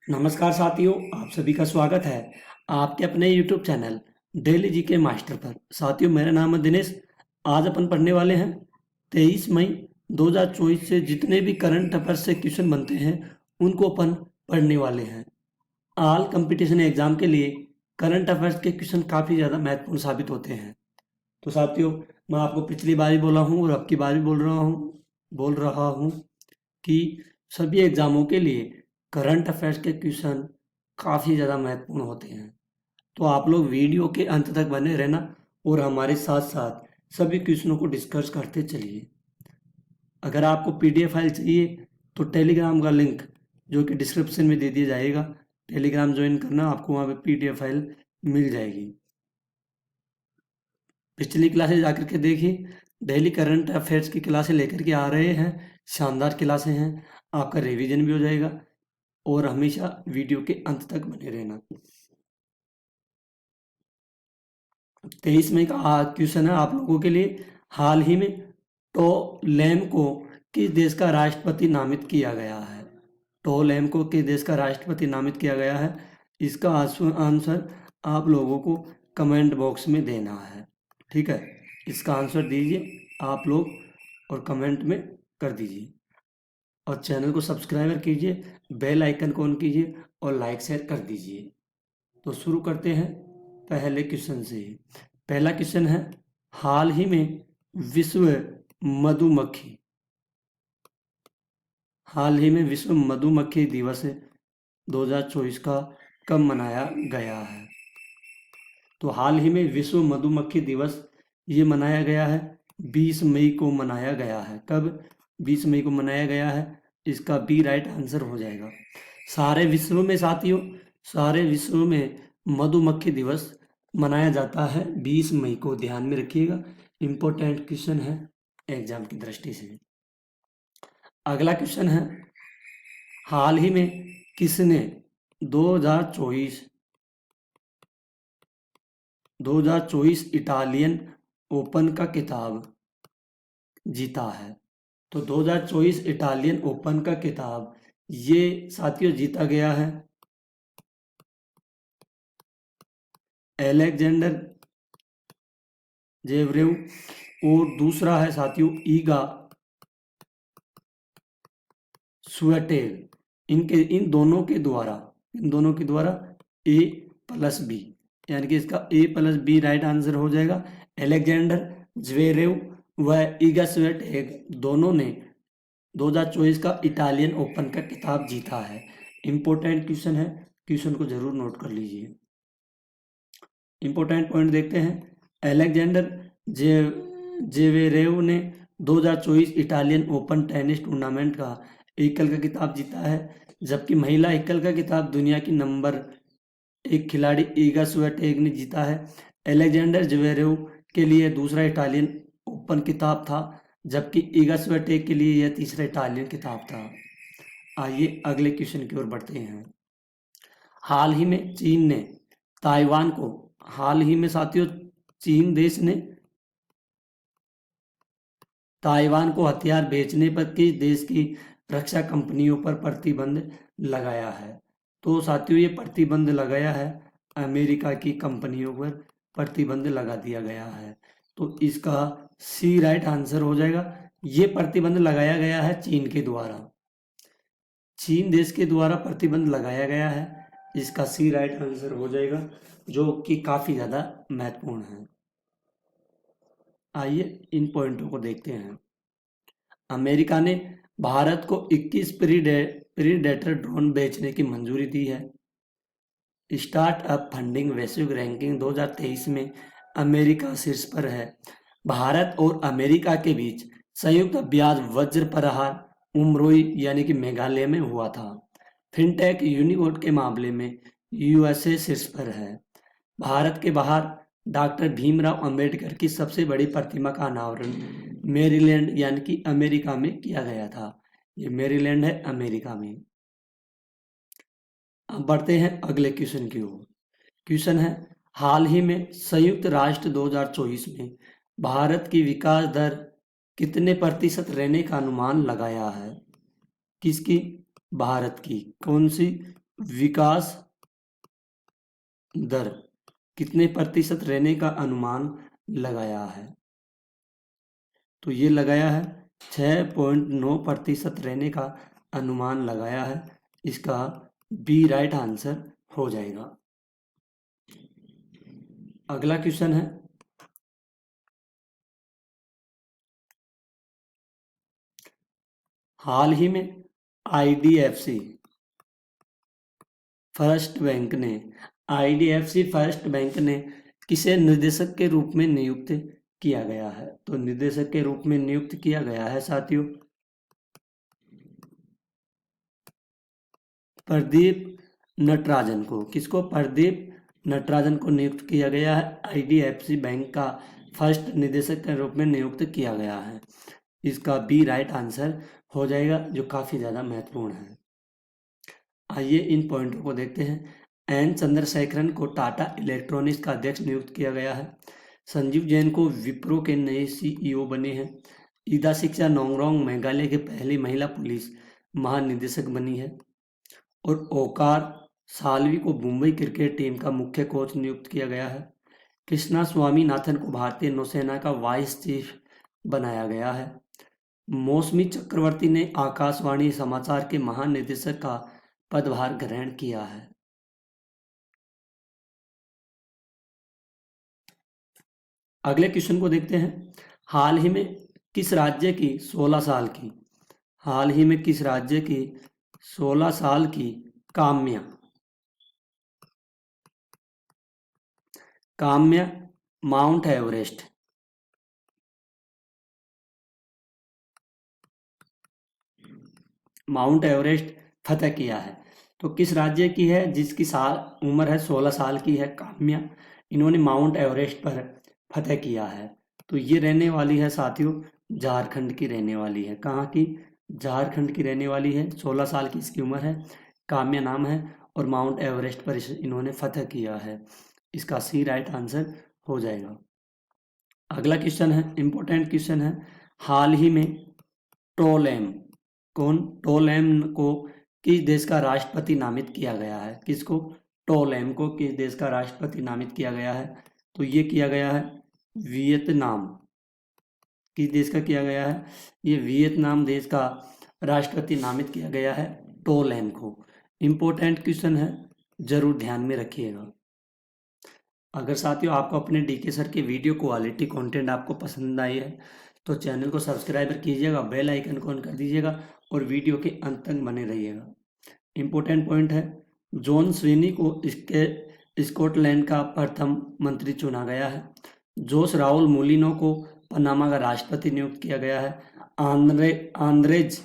नमस्कार साथियों, आप सभी का स्वागत है आपके अपने YouTube channel daily GK master पर। साथियों, मेरा नाम है दिनेश। आज अपन पढ़ने वाले हैं 23 मई 2024 से जितने भी करंट अफेयर्स से क्वेश्चन बनते हैं उनको अपन पढ़ने वाले हैं। ऑल कंपटीशन एग्जाम के लिए करंट अफेयर्स के क्वेश्चन काफ़ी ज़्यादा महत्वपूर्ण साबित होते हैं। तो साथियों, मैं आपको पिछली बार भी बोला हूँ और अब की बार भी बोल रहा हूँ कि सभी एग्जामों के लिए करंट अफेयर्स के क्वेश्चन काफ़ी ज़्यादा महत्वपूर्ण होते हैं। तो आप लोग वीडियो के अंत तक बने रहना और हमारे साथ साथ सभी क्वेश्चनों को डिस्कस करते चलिए। अगर आपको पीडीएफ फाइल चाहिए तो टेलीग्राम का लिंक जो कि डिस्क्रिप्शन में दे दिया जाएगा, टेलीग्राम ज्वाइन करना, आपको वहाँ पे पीडीएफ फाइल मिल जाएगी। पिछली क्लासेज जाकर के देखिए, डेली करंट अफेयर्स की क्लासें लेकर के आ रहे हैं। शानदार क्लासें हैं, आपका रिवीजन भी हो जाएगा और हमेशा वीडियो के अंत तक बने रहना। 23 मई का क्वेश्चन है आप लोगों के लिए। हाल ही में टोलेम को किस देश का राष्ट्रपति नामित किया गया है? टोलेम को किस देश का राष्ट्रपति नामित किया गया है? इसका आंसर आप लोगों को कमेंट बॉक्स में देना है। ठीक है, इसका आंसर दीजिए आप लोग और कमेंट में कर दीजिए और चैनल को सब्सक्राइब कीजिए, बेल आइकन को ऑन कीजिए और लाइक शेयर कर दीजिए। तो शुरू करते हैं पहले क्वेश्चन से। पहला क्वेश्चन है, हाल ही में विश्व मधुमक्खी हाल ही में विश्व मधुमक्खी दिवस 2024 का कब मनाया गया है? तो हाल ही में विश्व मधुमक्खी दिवस ये मनाया गया है 20 मई को मनाया गया है। कब? 20 मई को मनाया गया है। इसका बी राइट आंसर हो जाएगा। सारे विश्व में साथियों, सारे विश्व में मधुमक्खी दिवस मनाया जाता है 20 मई को, ध्यान में रखिएगा। इंपॉर्टेंट क्वेश्चन है एग्जाम की दृष्टि से। अगला क्वेश्चन है, हाल ही में किसने 2024 इटालियन ओपन का खिताब जीता है? तो 2024 इटालियन ओपन का खिताब ये साथियों जीता गया है एलेक्जेंडर जेवरेव और दूसरा है साथियों ईगा स्वियाटेक। इन दोनों के द्वारा ए प्लस बी, यानी कि इसका ए प्लस बी राइट आंसर हो जाएगा। एलेक्जेंडर ज्वेरेव व ईगा स्वियाटेक दोनों ने 2024 का इटालियन ओपन का खिताब जीता है। इंपॉर्टेंट क्वेश्चन है, क्वेश्चन को जरूर नोट कर लीजिए। इंपॉर्टेंट पॉइंट देखते हैं। एलेक्जेंडर जेवेरेव ने 2024 इटालियन ओपन टेनिस टूर्नामेंट का एकल का खिताब जीता है, जबकि महिला एकल का खिताब दुनिया की नंबर 1 खिलाड़ी ईगा स्वियाटेक ने जीता है। एलेक्जेंडर ज्वेरेव के लिए दूसरा इटालियन ओपन खिताब था, जबकि ईगा स्वियाटेक के लिए यह तीसरा इटालियन खिताब था। आइए अगले क्वेश्चन की ओर बढ़ते हैं। हाल ही में चीन ने ताइवान को हाल ही में साथियों चीन देश ने ताइवान को हथियार बेचने पर किस देश की रक्षा कंपनियों पर प्रतिबंध लगाया है? तो साथियों ये प्रतिबंध लगाया है अमेरिका की कंपनियों पर प्रतिबंध लगा दिया गया है। तो इसका सी राइट आंसर हो जाएगा। ये प्रतिबंध लगाया गया है चीन के द्वारा, चीन देश के द्वारा प्रतिबंध लगाया गया है। इसका सी राइट आंसर हो जाएगा, जो कि काफी ज्यादा महत्वपूर्ण है। आइए इन पॉइंटों को देखते हैं। अमेरिका ने भारत को 21 प्रीडेटर ड्रोन बेचने की मंजूरी दी है। स्टार्टअप फंडिंग वैश्विक रैंकिंग 2023 में अमेरिका शीर्ष पर है। भारत और अमेरिका के बीच संयुक्त अभ्यास वज्र प्रहार उमरोई यानी कि मेघालय में हुआ था। फिनटेक यूनिकोड के मामले में यूएसए शीर्ष पर है। भारत के बाहर डॉक्टर भीमराव अंबेडकर की सबसे बड़ी प्रतिमा का अनावरण मैरीलैंड यानी कि अमेरिका में किया गया था। ये मैरीलैंड है अमेरिका में। अब बढ़ते हैं अगले क्वेश्चन की ओर। क्वेश्चन है, हाल ही में संयुक्त राष्ट्र 2024 में भारत की विकास दर कितने प्रतिशत रहने का अनुमान लगाया है? किसकी? भारत की। कौन सी? विकास दर कितने प्रतिशत रहने का अनुमान लगाया है? तो ये लगाया है 6.9% रहने का अनुमान लगाया है। इसका बी राइट आंसर हो जाएगा। अगला क्वेश्चन है, हाल ही में आईडीएफसी फर्स्ट बैंक ने किसे निदेशक के रूप में नियुक्त किया गया है? तो निदेशक के रूप में नियुक्त किया गया है साथियों प्रदीप नटराजन को। किसको? प्रदीप नटराजन को नियुक्त किया गया है। आईडीएफसी बैंक का फर्स्ट निदेशक के रूप में नियुक्त किया गया है। इसका बी राइट आंसर हो जाएगा, जो काफ़ी ज़्यादा महत्वपूर्ण है। आइए इन पॉइंटों को देखते हैं। एन चंद्रशेखरन को टाटा इलेक्ट्रॉनिक्स का अध्यक्ष नियुक्त किया गया है। संजीव जैन को विप्रो के नए सीईओ बने हैं। ईदा शिक्षा नोंगरोंग मेघालय की पहली महिला पुलिस महानिदेशक बनी है। और ओकार साल्वी को मुंबई क्रिकेट टीम का मुख्य कोच नियुक्त किया गया है। कृष्णा स्वामीनाथन को भारतीय नौसेना का वाइस चीफ बनाया गया है। मौसमी चक्रवर्ती ने आकाशवाणी समाचार के महानिदेशक का पदभार ग्रहण किया है। अगले क्वेश्चन को देखते हैं। हाल ही में किस राज्य की 16 साल की काम्या माउंट एवरेस्ट फतेह किया है? तो किस राज्य की है जिसकी उम्र है 16 साल की है काम्या? इन्होंने माउंट एवरेस्ट पर फतेह किया है। तो ये रहने वाली है साथियों झारखंड की रहने वाली है। कहाँ की? झारखंड की रहने वाली है। 16 साल की इसकी उम्र है, काम्या नाम है, और माउंट एवरेस्ट पर इन्होंने फतेह किया है। इसका सी राइट आंसर हो जाएगा। अगला क्वेश्चन है, इंपॉर्टेंट क्वेश्चन है। हाल ही में टोलेम को किस देश का राष्ट्रपति नामित किया गया है? किसको? टोलेम को किस देश का राष्ट्रपति नामित किया गया है? तो ये किया गया है वियतनाम। किस देश का किया गया है? ये वियतनाम देश का राष्ट्रपति नामित किया गया है टोलेम को। इंपॉर्टेंट क्वेश्चन है, जरूर ध्यान में रखिएगा। अगर साथियों आपको अपने डीके सर के वीडियो क्वालिटी कंटेंट आपको पसंद आई है तो चैनल को सब्सक्राइब कीजिएगा, बेल आइकन को ऑन कर दीजिएगा और वीडियो के अंत तक बने रहिएगा। इंपॉर्टेंट पॉइंट है, जॉन स्विनी को स्कॉटलैंड का प्रथम मंत्री चुना गया है। जोस राउल मोलिनो को पनामा का राष्ट्रपति नियुक्त किया गया है। आंद्रेज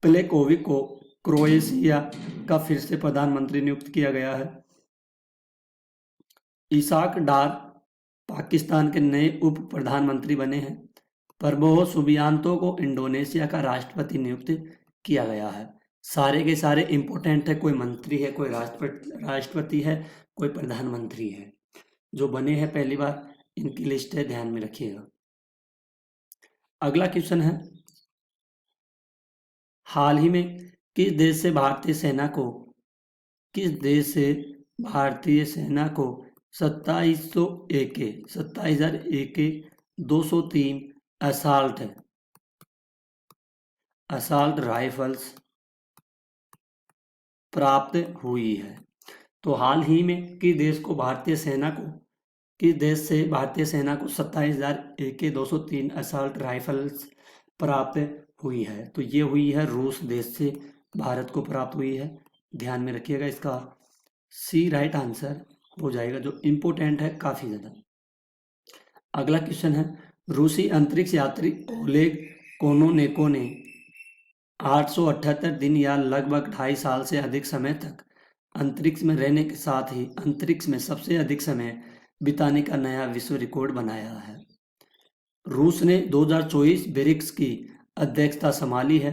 प्लेकोविक को क्रोएशिया का फिर से प्रधानमंत्री नियुक्त किया गया है। इसाक डार पाकिस्तान के नए उप प्रधानमंत्री बने हैं। प्रबोवो सुबियांतो को इंडोनेशिया का राष्ट्रपति नियुक्त किया गया है। सारे के सारे इंपॉर्टेंट है, कोई मंत्री है, कोई राष्ट्रपति है, कोई प्रधानमंत्री है, जो बने हैं पहली बार, इनकी लिस्ट है, ध्यान में रखिएगा। अगला क्वेश्चन है, हाल ही में किस देश से भारतीय सेना को 27,000 AK 203 असॉल्ट राइफल्स प्राप्त हुई है? तो हाल ही में किस देश से भारतीय सेना को 27,000 AK 203 असॉल्ट राइफल्स प्राप्त हुई है? तो ये हुई है रूस देश से भारत को प्राप्त हुई है। ध्यान में रखिएगा, इसका सी राइट आंसर हो जाएगा, जो इम्पोर्टेंट है काफ़ी ज़्यादा। अगला क्वेश्चन है, रूसी अंतरिक्ष यात्री ओलेग कोनोनेको ने 878 दिन या लगभग 2.5 साल से अधिक समय तक अंतरिक्ष में रहने के साथ ही अंतरिक्ष में सबसे अधिक समय बिताने का नया विश्व रिकॉर्ड बनाया है। रूस ने 2024 ब्रिक्स की अध्यक्षता संभाली है।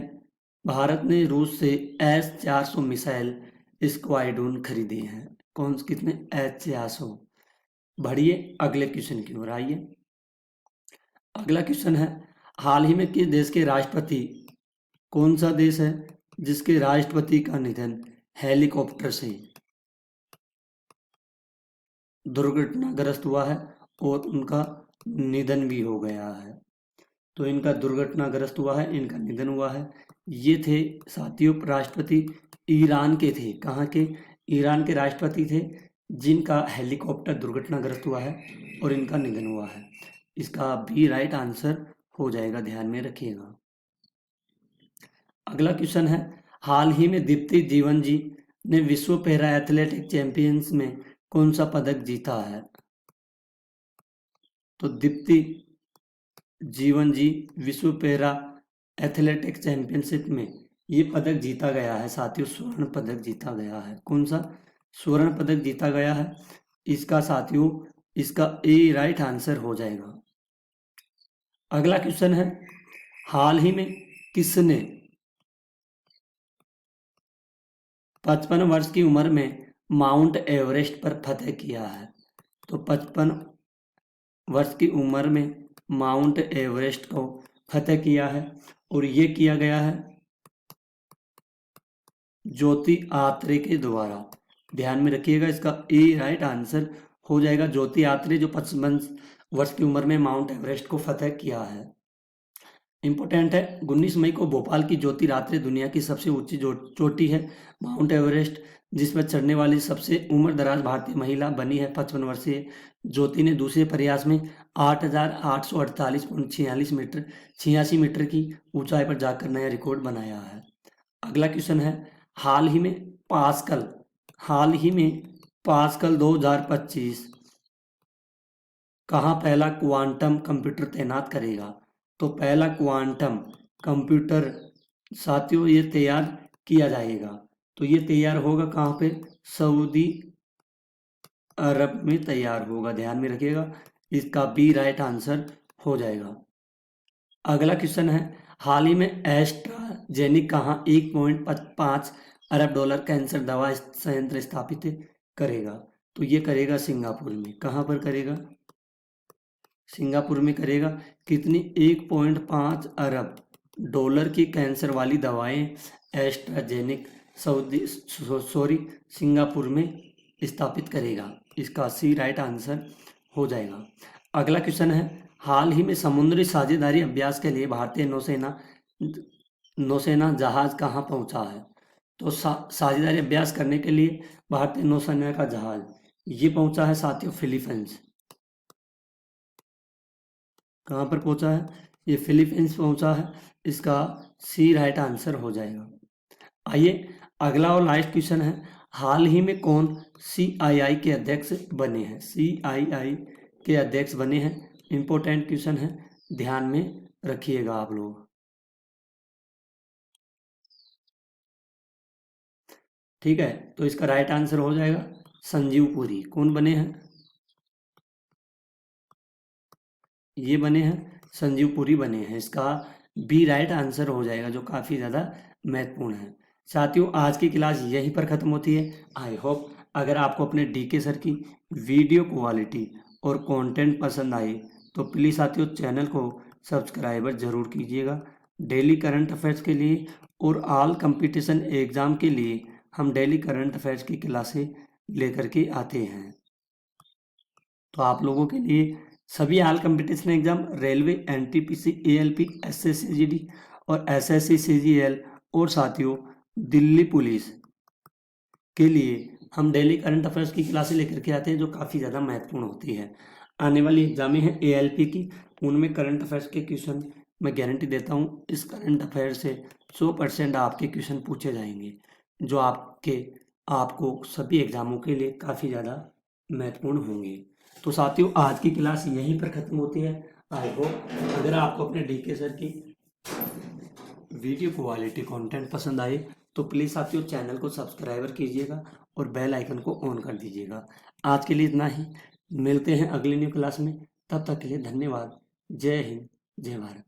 भारत ने रूस से S-400 मिसाइल स्क्वाड्रन खरीदे हैं। कितने? S-400। बढ़िए अगले क्वेश्चन की ओर आइए। अगला क्वेश्चन है, हाल ही में किस देश के राष्ट्रपति, कौन सा देश है जिसके राष्ट्रपति का निधन हेलीकॉप्टर से दुर्घटनाग्रस्त हुआ है और उनका निधन भी हो गया है। तो इनका दुर्घटनाग्रस्त हुआ है, इनका निधन हुआ है। ये थे साथियों राष्ट्रपति ईरान के थे। कहाँ के? ईरान के राष्ट्रपति थे जिनका हेलीकॉप्टर दुर्घटनाग्रस्त हुआ है और इनका निधन हुआ है। इसका बी राइट आंसर हो जाएगा, ध्यान में रखिएगा। अगला क्वेश्चन है, हाल ही में दीप्ति जीवन जी ने विश्व पैरा एथलेटिक चैंपियंस में कौन सा पदक जीता है? तो दीप्ति जीवन जी विश्व पैरा एथलेटिक चैंपियनशिप में ये पदक जीता गया है साथियों, स्वर्ण पदक जीता गया है। कौन सा? स्वर्ण पदक जीता गया है। इसका साथियों इसका ए राइट आंसर हो जाएगा। अगला क्वेश्चन है, हाल ही में किसने 55 वर्ष की उम्र में माउंट एवरेस्ट पर फतह किया है? तो 55 वर्ष की उम्र में माउंट एवरेस्ट को फतह किया है और ये किया गया है ज्योति आत्रे के द्वारा। ध्यान में रखिएगा, इसका ए राइट आंसर हो जाएगा। ज्योति आत्रे जो 55 वर्ष की उम्र में माउंट एवरेस्ट को फतह किया है। इंपॉर्टेंट है, 19 मई को भोपाल की ज्योति रात्रे दुनिया की सबसे ऊंची चोटी है माउंट एवरेस्ट, जिस पर चढ़ने वाली सबसे उम्रदराज भारतीय महिला बनी है 55 वर्षीय ज्योति ने दूसरे प्रयास में 8,848.46 मीटर 86 मीटर की ऊंचाई पर जाकर नया रिकॉर्ड बनाया है। अगला क्वेश्चन है, हाल ही में पास्कल 2025 कहाँ पहला क्वांटम कंप्यूटर तैनात करेगा? तो पहला क्वांटम कंप्यूटर साथियों ये तैयार किया जाएगा। तो ये तैयार होगा कहाँ पे? सऊदी अरब में तैयार होगा, ध्यान में रखिएगा। इसका बी राइट आंसर हो जाएगा। अगला क्वेश्चन है, हाल ही में एस्ट्राजेनिक कहाँ 1.5 अरब डॉलर कैंसर दवा संयंत्र स्थापित करेगा? तो ये करेगा सिंगापुर में। कहाँ पर करेगा? सिंगापुर में करेगा। कितनी? 1.5 अरब डॉलर की कैंसर वाली दवाएं एस्ट्राजेनिक सिंगापुर में स्थापित करेगा। इसका सी राइट आंसर हो जाएगा। अगला क्वेश्चन है, हाल ही में समुद्री साझेदारी अभ्यास के लिए भारतीय नौसेना जहाज कहाँ पहुंचा है? तो साझेदारी अभ्यास करने के लिए भारतीय नौसेना का जहाज ये पहुंचा है साथियों फिलीपींस। कहाँ पर पहुंचा है? ये फिलीपींस पहुंचा है। इसका सी राइट आंसर हो जाएगा। आइए अगला और लास्ट क्वेश्चन है, हाल ही में कौन CII के अध्यक्ष बने हैं? CII के अध्यक्ष बने हैं। इंपॉर्टेंट क्वेश्चन है, ध्यान में रखिएगा आप लोग। ठीक है, तो इसका राइट आंसर हो जाएगा संजीव पुरी। कौन बने हैं? ये बने हैं संजीव पुरी बने हैं। इसका बी राइट आंसर हो जाएगा, जो काफ़ी ज़्यादा महत्वपूर्ण है। साथियों आज की क्लास यहीं पर ख़त्म होती है। आई होप अगर आपको अपने DK सर की वीडियो क्वालिटी और कंटेंट पसंद आए तो प्लीज़ साथियों चैनल को सब्सक्राइबर ज़रूर कीजिएगा। डेली करंट अफेयर्स के लिए और ऑल कंपटीशन एग्ज़ाम के लिए हम डेली करंट अफेयर्स की क्लासें लेकर के आते हैं। तो आप लोगों के लिए सभी all competition exam railway, NTPC, ALP, SSC GD और SSC CGL और साथियों दिल्ली पुलिस के लिए हम डेली करंट अफेयर्स की क्लासें लेकर के आते हैं, जो काफ़ी ज़्यादा महत्वपूर्ण होती है। आने वाली एग्जामें हैं ALP की, उनमें करंट अफेयर्स के क्वेश्चन मैं गारंटी देता हूँ इस करंट अफेयर से 100% आपके क्वेश्चन पूछे जाएंगे, जो आपको सभी एग्जामों के लिए काफ़ी ज़्यादा महत्वपूर्ण होंगे। तो साथियों आज की क्लास यहीं पर ख़त्म होती है। आई होप अगर आपको अपने DK सर की वीडियो क्वालिटी कंटेंट पसंद आए तो प्लीज़ साथियों चैनल को सब्सक्राइबर कीजिएगा और बेल आइकन को ऑन कर दीजिएगा। आज के लिए इतना ही, मिलते हैं अगली न्यू क्लास में। तब तक के लिए धन्यवाद। जय हिंद, जय भारत।